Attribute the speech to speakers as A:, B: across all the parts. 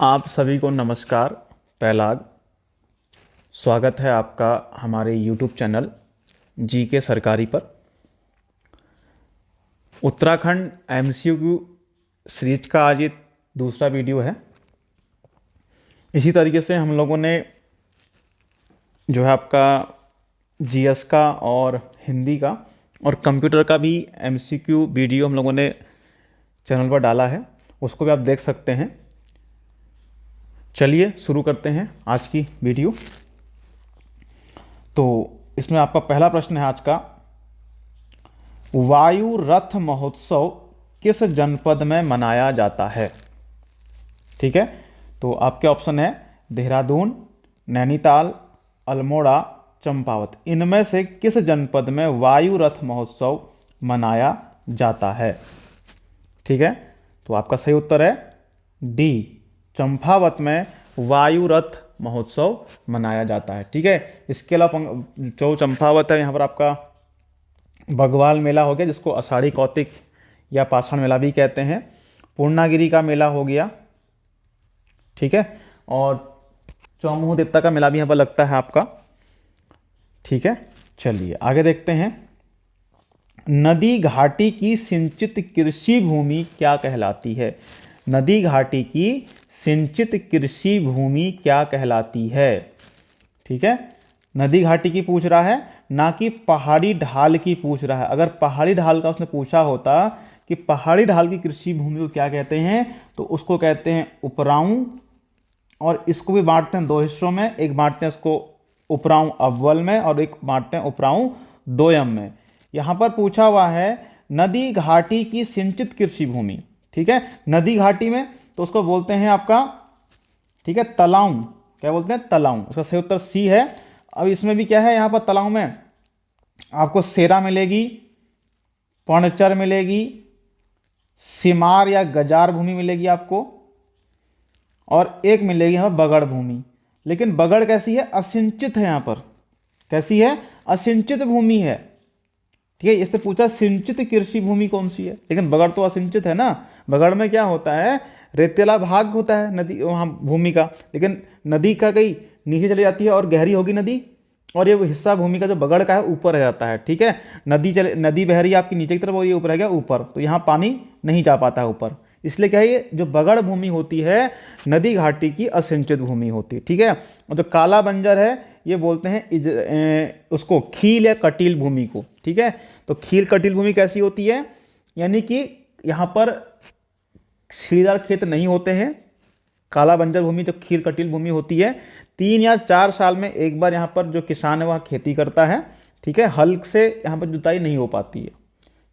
A: आप सभी को नमस्कार। पहलाग स्वागत है आपका हमारे YouTube चैनल जी के सरकारी पर। उत्तराखंड MCQ सीरीज का आज ये दूसरा वीडियो है। इसी तरीके से हम लोगों ने जो है आपका GS का और हिंदी का और कंप्यूटर का भी MCQ वीडियो हम लोगों ने चैनल पर डाला है, उसको भी आप देख सकते हैं। चलिए शुरू करते हैं आज की वीडियो। तो इसमें आपका पहला प्रश्न है आज का, वायु रथ महोत्सव किस जनपद में मनाया जाता है? ठीक है, तो आपके ऑप्शन है देहरादून, नैनीताल, अल्मोड़ा, चंपावत। इनमें से किस जनपद में वायु रथ महोत्सव मनाया जाता है? ठीक है, तो आपका सही उत्तर है डी, चंपावत में वायु रथ महोत्सव मनाया जाता है। ठीक है, इसके अलावा जो चंपावत है यहाँ पर आपका बगवाल मेला हो गया, जिसको आषाढ़ी कौतिक या पाषाण मेला भी कहते हैं। पूर्णागिरि का मेला हो गया, ठीक है, और चौमुख देवता का मेला भी यहाँ पर लगता है आपका। ठीक है, चलिए आगे देखते हैं। नदी घाटी की सिंचित कृषि भूमि क्या कहलाती है? नदी घाटी की सिंचित कृषि भूमि क्या कहलाती है? ठीक है, नदी घाटी की पूछ रहा है, ना कि पहाड़ी ढाल की पूछ रहा है। अगर पहाड़ी ढाल का उसने पूछा होता कि पहाड़ी ढाल की कृषि भूमि को क्या कहते हैं, तो उसको कहते हैं उपराऊ। और इसको भी बांटते हैं दो हिस्सों में, एक बांटते हैं इसको उपराऊ अव्वल में और एक बांटते हैं उपराऊ दोयम में। यहाँ पर पूछा हुआ है नदी घाटी की सिंचित कृषि भूमि। ठीक है, नदी घाटी में तो उसको बोलते हैं आपका, ठीक है, तलाऊ। क्या बोलते हैं? तलाऊ। उसका सही उत्तर सी है। अब इसमें भी क्या है, यहाँ पर तलाऊ में आपको सेरा मिलेगी, पर्णचर मिलेगी, सिमार या गजार भूमि मिलेगी आपको, और एक मिलेगी यहाँ बगड़ भूमि। लेकिन बगड़ कैसी है? असिंचित है। यहाँ पर कैसी है? असिंचित भूमि है। ठीक है, इससे पूछा सिंचित कृषि भूमि कौन सी है, लेकिन बगड़ तो असिंचित है ना। बगड़ में क्या होता है? रेतीला भाग होता है नदी वहाँ भूमि का, लेकिन नदी का कहीं नीचे चली जाती है और गहरी होगी नदी, और ये हिस्सा भूमि का जो बगड़ का है ऊपर रह जाता है। ठीक है, नदी बह रही है आपकी नीचे की तरफ और ये ऊपर रह गया ऊपर, तो यहाँ पानी नहीं जा पाता है ऊपर। इसलिए क्या है, ये जो बगड़ भूमि होती है नदी घाटी की असिंचित भूमि होती है। ठीक है, और जो काला बंजर है ये बोलते हैं उसको खील या कटील भूमि को। ठीक है, तो खील कटील भूमि कैसी होती है? यानी कि यहाँ पर सीढ़ीदार खेत नहीं होते हैं। काला बंजर भूमि जो खील कटील भूमि होती है, 3 या 4 साल में एक बार यहाँ पर जो किसान है वह खेती करता है। ठीक है, हल से यहाँ पर जुताई नहीं हो पाती है।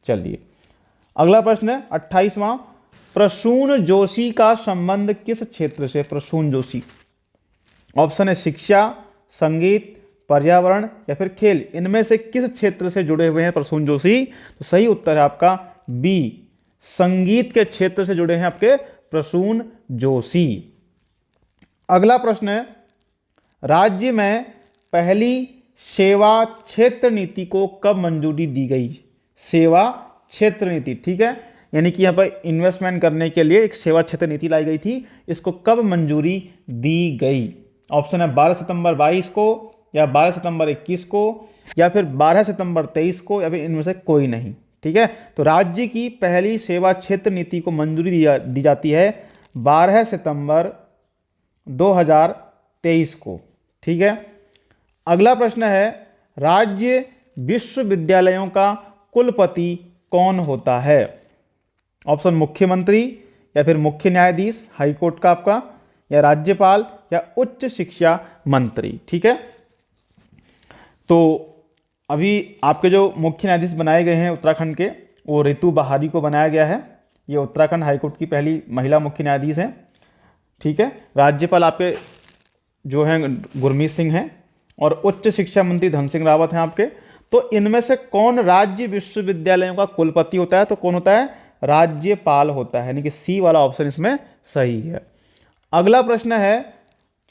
A: चलिए अगला प्रश्न है 28वां, प्रसून जोशी का संबंध किस क्षेत्र से? प्रसून जोशी, ऑप्शन है शिक्षा, संगीत, पर्यावरण या फिर खेल। इनमें से किस क्षेत्र से जुड़े हुए हैं प्रसून जोशी? तो सही उत्तर है आपका बी, संगीत के क्षेत्र से जुड़े हैं आपके प्रसून जोशी। अगला प्रश्न है, राज्य में पहली सेवा क्षेत्र नीति को कब मंजूरी दी गई? सेवा क्षेत्र नीति, ठीक है, यानी कि यहाँ पर इन्वेस्टमेंट करने के लिए एक सेवा क्षेत्र नीति लाई गई थी। इसको कब मंजूरी दी गई? ऑप्शन है 12 सितंबर 22 को, या 12 सितंबर 21 को, या फिर 12 सितंबर 23 को, या फिर इनमें से कोई नहीं। ठीक है, तो राज्य की पहली सेवा क्षेत्र नीति को मंजूरी दी जाती है 12 सितंबर 2023 को। ठीक है, अगला प्रश्न है, राज्य विश्वविद्यालयों का कुलपति कौन होता है? ऑप्शन मुख्यमंत्री, या फिर मुख्य न्यायाधीश हाईकोर्ट का आपका, या राज्यपाल, या उच्च शिक्षा मंत्री। ठीक है, तो अभी आपके जो मुख्य न्यायाधीश बनाए गए हैं उत्तराखंड के, वो रितु बहारी को बनाया गया है। ये उत्तराखंड हाईकोर्ट की पहली महिला मुख्य न्यायाधीश हैं। ठीक है, राज्यपाल आपके जो हैं गुरमीत सिंह हैं, और उच्च शिक्षा मंत्री धन सिंह रावत हैं आपके। तो इनमें से कौन राज्य विश्वविद्यालयों का कुलपति होता है? तो कौन होता है? राज्यपाल होता है, यानी कि सी वाला ऑप्शन इसमें सही है। अगला प्रश्न है,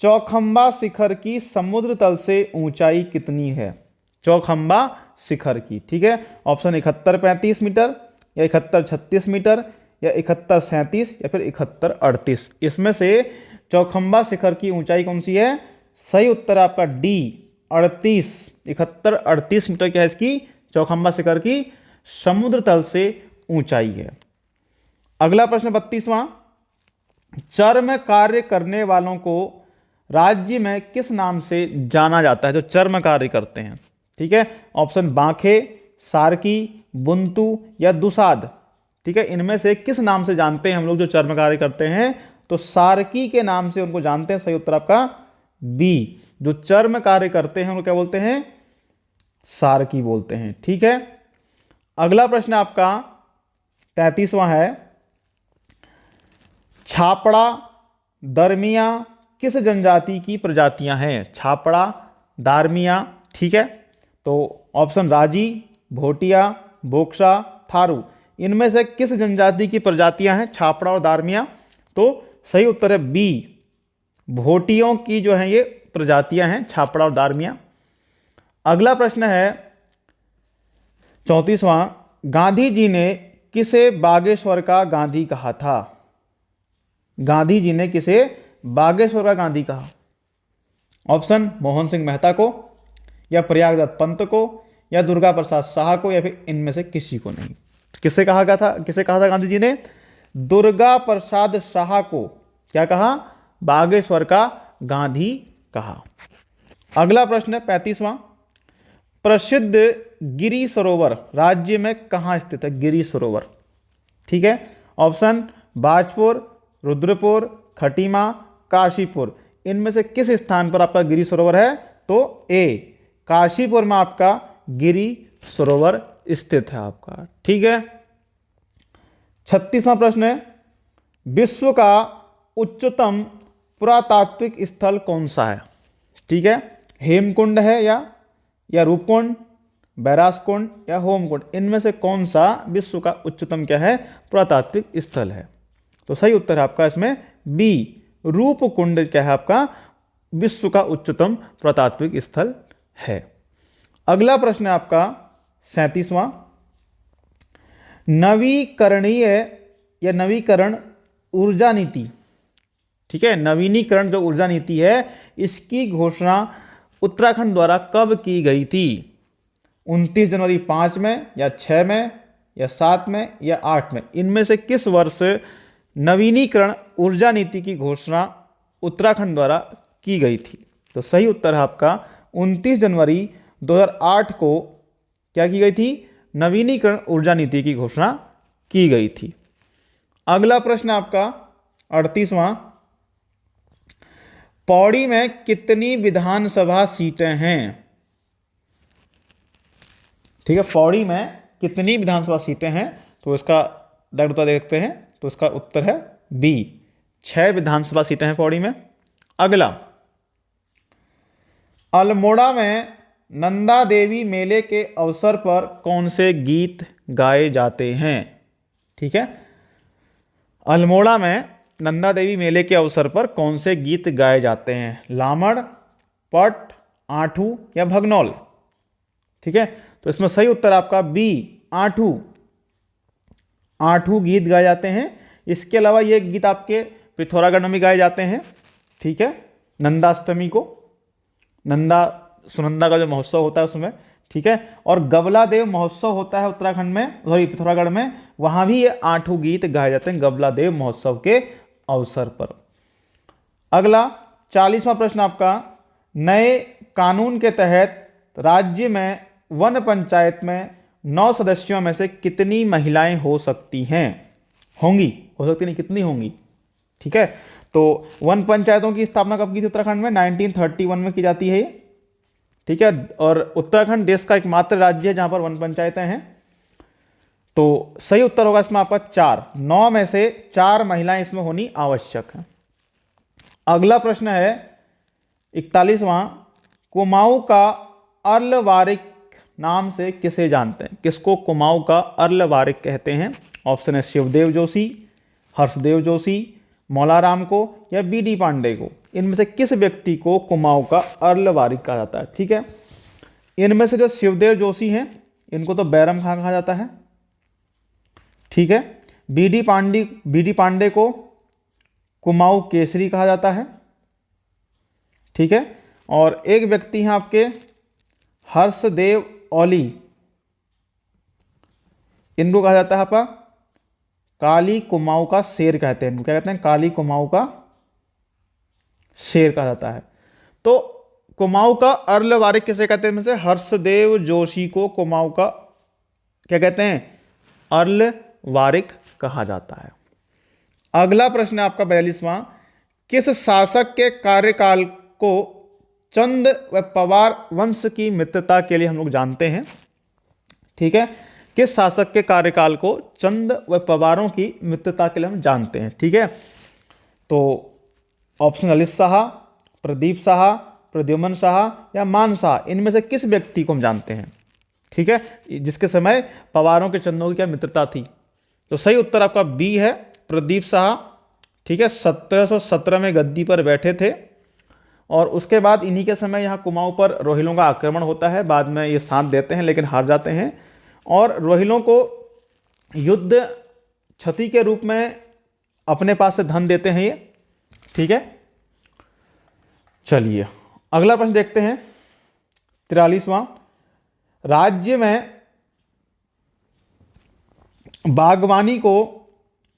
A: चौखंबा शिखर की समुद्र तल से ऊंचाई कितनी है? चौखंबा शिखर की, ठीक है, ऑप्शन 71-35 मीटर, या 71-36 मीटर, या 71-37, या फिर 71-38। इसमें से चौखंबा शिखर की ऊंचाई कौन सी है? सही उत्तर है आपका डी 38, 38 मीटर क्या है इसकी चौखंबा शिखर की समुद्र तल से ऊंचाई है। अगला प्रश्न 32वां, चर्म कार्य करने वालों को राज्य में किस नाम से जाना जाता है? जो चर्म कार्य करते हैं, ठीक है। ऑप्शन बांखे, सारकी, बुंतू या दुसाद, ठीक है। इनमें से किस नाम से जानते हैं हम लोग जो चर्म कार्य करते हैं? तो सारकी के नाम से उनको जानते हैं। सही उत्तर आपका बी, जो चर्म कार्य करते हैं उनको क्या बोलते हैं? सारकी बोलते हैं, ठीक है। अगला प्रश्न आपका 33वां है, छापड़ा, दरमिया किस जनजाति की प्रजातियां हैं? छापड़ा, दारमिया, ठीक है। तो ऑप्शन राजी, भोटिया, बोक्सा, थारू, इनमें से किस जनजाति की प्रजातियां हैं छापड़ा और दारमिया? तो सही उत्तर है बी, भोटियों की जो है ये प्रजातियां हैं छापड़ा और दारमिया। अगला प्रश्न है 34वां, गांधी जी ने किसे बागेश्वर का गांधी कहा था? गांधी जी ने किसे बागेश्वर का गांधी कहा? ऑप्शन मोहन सिंह मेहता को, या प्रयागदत्त पंत को, या दुर्गा प्रसाद शाह को, या फिर इनमें से किसी को नहीं। किसे कहा गया था? किसे कहा था गांधी जी ने? दुर्गा प्रसाद शाह को क्या कहा? बागेश्वर का गांधी कहा। अगला प्रश्न है 35वां, प्रसिद्ध गिरि सरोवर राज्य में कहां स्थित है? गिरि सरोवर, ठीक है। ऑप्शन बाजपुर, रुद्रपुर, खटीमा, काशीपुर, इनमें से किस स्थान पर आपका गिरि सरोवर है? तो ए, काशीपुर में आपका गिरि सरोवर स्थित है आपका, ठीक है। 36वां प्रश्न है, विश्व का उच्चतम पुरातात्विक स्थल कौन सा है? ठीक है, हेमकुंड है या रूपकुंड, बैरासकुंड या होमकुंड, इनमें से कौन सा विश्व का उच्चतम क्या है पुरातात्विक स्थल है? तो सही उत्तर है आपका इसमें बी, रूपकुंड क्या है आपका विश्व का उच्चतम पुरातात्विक स्थल है। अगला प्रश्न है आपका 37वां, नवीकरणीय या नवीकरण ऊर्जा नीति, ठीक है, नवीनीकरण जो ऊर्जा नीति है इसकी घोषणा उत्तराखंड द्वारा कब की गई थी? 29 जनवरी 5 में या 6 में या 7 में या 8 में, इनमें से किस वर्ष नवीनीकरण ऊर्जा नीति की घोषणा उत्तराखंड द्वारा की गई थी? तो सही उत्तर है आपका 29 जनवरी 2008 को क्या की गई थी? नवीनीकरण ऊर्जा नीति की घोषणा की गई थी। अगला प्रश्न आपका 38वां, पौड़ी में कितनी विधानसभा सीटें हैं? ठीक है, पौड़ी में कितनी विधानसभा सीटें हैं? तो इसका डायरेक्ट उत्तर देखते हैं, तो इसका उत्तर है बी, 6 विधानसभा सीटें हैं पौड़ी में। अगला, अल्मोड़ा में नंदा देवी मेले के अवसर पर कौन से गीत गाए जाते हैं? ठीक है, अल्मोड़ा में नंदा देवी मेले के अवसर पर कौन से गीत गाए जाते हैं? लामड़, पट, आठू या भगनौल? ठीक है, तो इसमें सही उत्तर आपका बी, आठू, आठू गीत गाए जाते हैं। इसके अलावा ये गीत आपके पिथौरागढ़ में भी गाए जाते हैं, ठीक है, नंदाष्टमी को, नंदा सुनंदा का जो महोत्सव होता है उसमें, ठीक है, और गबला देव महोत्सव होता है उत्तराखंड में, सॉरी पिथौरागढ़ में, वहां भी ये आठों गीत गाए जाते हैं गबला देव महोत्सव के अवसर पर। अगला 40वां प्रश्न आपका, नए कानून के तहत राज्य में वन पंचायत में 9 सदस्यों में से कितनी महिलाएं हो सकती हैं? होंगी, हो सकती नहीं, कितनी होंगी? ठीक है, तो वन पंचायतों की स्थापना कब की थी उत्तराखंड में? 1931 में की जाती है ये, ठीक है, और उत्तराखंड देश का एकमात्र राज्य है जहां पर वन पंचायतें हैं। तो सही उत्तर होगा इसमें आपका 4, 9 में से 4 महिलाएं इसमें होनी आवश्यक है। अगला प्रश्न है 41वां, कुमाऊं का अर्लवारिक नाम से किसे जानते हैं? किसको कुमाऊं का अर्लवारिक कहते हैं? ऑप्शन है शिवदेव जोशी, हर्षदेव जोशी, मौलाराम को या बीडी पांडे को, इनमें से किस व्यक्ति को कुमाऊं का अर्लवारिक कहा जाता है? ठीक है, इनमें से जो शिवदेव जोशी हैं इनको तो बैरम खां कहा जाता है, ठीक है, बीडी पांडे को कुमाऊं केसरी कहा जाता है। ठीक है, और एक व्यक्ति हैं आपके हर्षदेव ओली, इनको कहा जाता है आपका काली कुमाऊं का शेर कहते हैं। इनको क्या कहते हैं? काली कुमाऊं का शेर कहा जाता है। तो कुमाऊं का अर्ल वारिक किसे कहते हैं? में से हर्षदेव जोशी को कुमाऊं का क्या कहते हैं? अर्ल वारिक कहा जाता है। अगला प्रश्न है आपका 42वां, किस शासक के कार्यकाल को चंद व पवार वंश की मित्रता के लिए हम लोग जानते हैं? ठीक है, किस शासक के कार्यकाल को चंद व पवारों की मित्रता के लिए हम जानते हैं? ठीक है, तो ऑप्शन ललित शाह, प्रदीप शाह, प्रद्युमन शाह या मान शाह, इनमें से किस व्यक्ति को हम जानते हैं? ठीक है, जिसके समय पवारों के चंदों की क्या मित्रता थी? तो सही उत्तर आपका बी है, प्रदीप शाह। ठीक है, 1717 में गद्दी पर बैठे थे और उसके बाद इन्हीं के समय यहाँ कुमाऊं पर रोहिलों का आक्रमण होता है। बाद में ये साथ देते हैं लेकिन हार जाते हैं और रोहिलों को युद्ध क्षति के रूप में अपने पास से धन देते हैं ये। ठीक है, चलिए अगला प्रश्न देखते हैं 43वां, राज्य में बागवानी को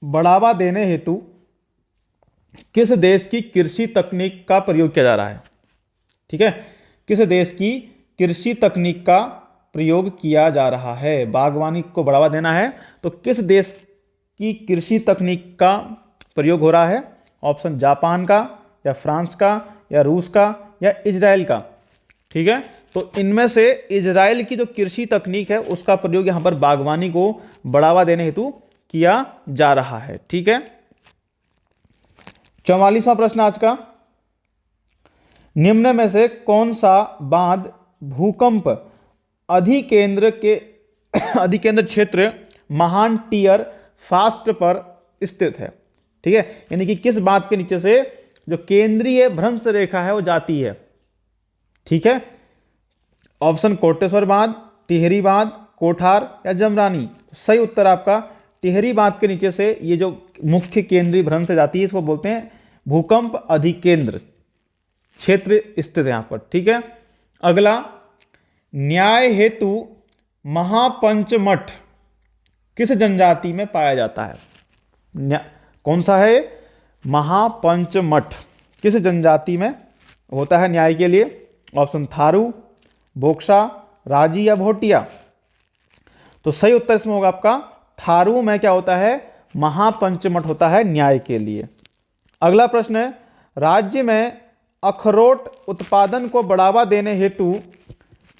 A: बढ़ावा देने हेतु किस देश की कृषि तकनीक का प्रयोग किया जा रहा है? ठीक है, किस देश की कृषि तकनीक का प्रयोग किया जा रहा है? बागवानी को बढ़ावा देना है तो किस देश की कृषि तकनीक का प्रयोग हो रहा है? ऑप्शन जापान का या फ्रांस का या रूस का या इजराइल का। ठीक है, तो इनमें से इजराइल की जो कृषि तकनीक है उसका प्रयोग यहां पर बागवानी को बढ़ावा देने हेतु किया जा रहा है। ठीक है, 44वां प्रश्न आज का, निम्न में से कौन सा बांध भूकंप अधिकेंद्र क्षेत्र महान टियर फास्ट पर स्थित है? ठीक है, यानी कि किस बांध के नीचे से जो केंद्रीय भ्रंश रेखा है वो जाती है? ठीक है, ऑप्शन कोटेश्वर बांध, टिहरी बांध, कोठार या जमरानी। सही उत्तर आपका टिहरी बांध के नीचे से ये जो मुख्य केंद्रीय भ्रंश से जाती है इसको बोलते हैं भूकंप अधिकेंद्र क्षेत्र स्थित है यहां पर। ठीक है, अगला, न्याय हेतु महापंचमठ किस जनजाति में पाया जाता है? कौन सा है? महापंचमठ किस जनजाति में होता है न्याय के लिए? ऑप्शन थारू, बोक्सा, राजी या भोटिया। तो सही उत्तर इसमें होगा आपका थारू में क्या होता है? महापंचमठ होता है न्याय के लिए। अगला प्रश्न है, राज्य में अखरोट उत्पादन को बढ़ावा देने हेतु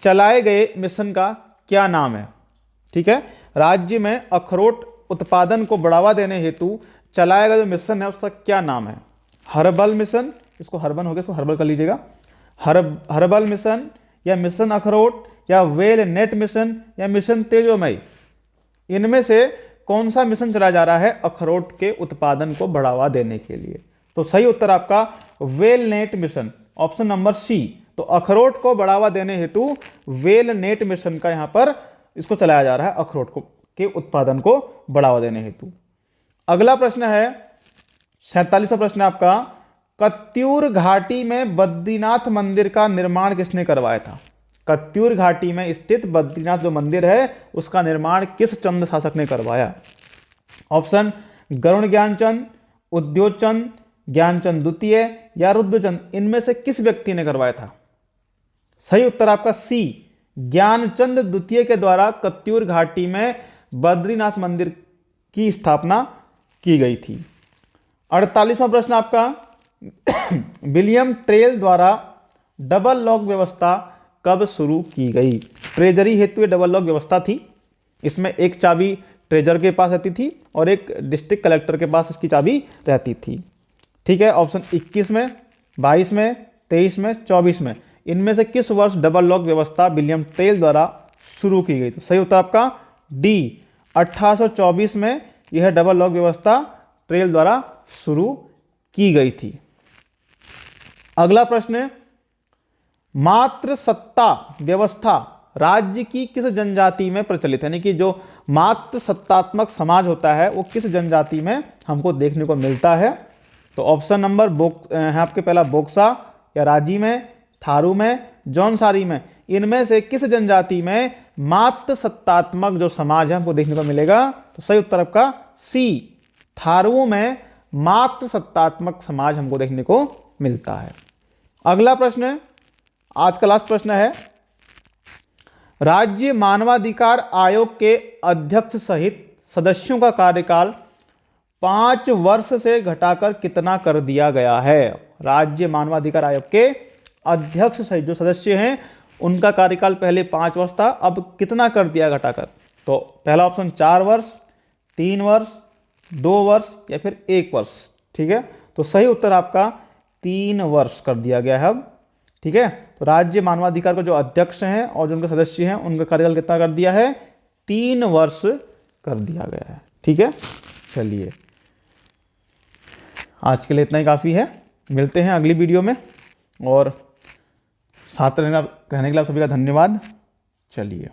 A: चलाए गए मिशन का क्या नाम है? ठीक है, राज्य में अखरोट उत्पादन को बढ़ावा देने हेतु चलाया गया जो मिशन है उसका क्या नाम है? हर्बल मिशन, इसको हर्बल हो गया, इसको हर्बल कर लीजिएगा, हर्बल मिशन या मिशन अखरोट या वेल नेट मिशन या मिशन तेजोमय, इनमें से कौन सा मिशन चलाया जा रहा है अखरोट के उत्पादन को बढ़ावा देने के लिए? तो सही उत्तर आपका वेल नेट मिशन, ऑप्शन नंबर सी। तो अखरोट को बढ़ावा देने हेतु वेल नेट मिशन का यहां पर इसको चलाया जा रहा है अखरोट को के उत्पादन को बढ़ावा देने हेतु। अगला प्रश्न है 47वां प्रश्न है आपका, कत्यूर घाटी में बद्रीनाथ मंदिर का निर्माण किसने करवाया था? कत्यूर घाटी में स्थित बद्रीनाथ जो मंदिर है उसका निर्माण किस चंद शासक ने करवाया? ऑप्शन गरुण ज्ञानचंद, उद्योतचंद, ज्ञानचंद द्वितीय या रुद्रचंद, इनमें से किस व्यक्ति ने करवाया था? सही उत्तर आपका सी, ज्ञानचंद द्वितीय के द्वारा कत्यूर घाटी में बद्रीनाथ मंदिर की स्थापना की गई थी। 48वां प्रश्न आपका, विलियम टेल द्वारा डबल लॉक व्यवस्था कब शुरू की गई? ट्रेजरी हेतु ये डबल लॉक व्यवस्था थी। इसमें एक चाबी ट्रेजर के पास रहती थी और एक डिस्ट्रिक्ट कलेक्टर के पास इसकी चाबी रहती थी। ठीक है, ऑप्शन 21 में, 22 में, 23 में, 24 में, इनमें से किस वर्ष डबल लॉक व्यवस्था विलियम टेल द्वारा शुरू की गई? तो सही उत्तर आपका डी, 1824 में यह डबल लॉक व्यवस्था टेल द्वारा शुरू की गई थी। अगला प्रश्न है, मातृ सत्ता व्यवस्था राज्य की किस जनजाति में प्रचलित है? यानी कि जो मातृ सत्तात्मक समाज होता है वो किस जनजाति में हमको देखने को मिलता है? तो ऑप्शन नंबर है आपके पहला बोक्सा या राजी में, थारू में, जौनसारी में, इनमें से किस जनजाति में मात्र सत्तात्मक जो समाज है हमको देखने को मिलेगा? तो सही उत्तर आपका सी, थारुओं में मात्र सत्तात्मक समाज हमको देखने को मिलता है। अगला प्रश्न है, आज का लास्ट प्रश्न है, राज्य मानवाधिकार आयोग के अध्यक्ष सहित सदस्यों का कार्यकाल 5 वर्ष से घटाकर कितना कर दिया गया है? राज्य मानवाधिकार आयोग के अध्यक्ष सहित जो सदस्य हैं उनका कार्यकाल पहले 5 वर्ष था, अब कितना कर दिया घटाकर? तो पहला ऑप्शन 4 वर्ष, 3 वर्ष, 2 वर्ष या फिर 1 वर्ष। ठीक है, तो सही उत्तर आपका 3 वर्ष कर दिया गया है अब। ठीक है, तो राज्य मानवाधिकार के जो अध्यक्ष हैं और जो उनके सदस्य हैं उनका कार्यकाल कितना कर दिया है? 3 वर्ष कर दिया गया है। ठीक है, चलिए आज के लिए इतना ही काफ़ी है, मिलते हैं अगली वीडियो में, और साथ रहने के लिए आप सभी का धन्यवाद। चलिए।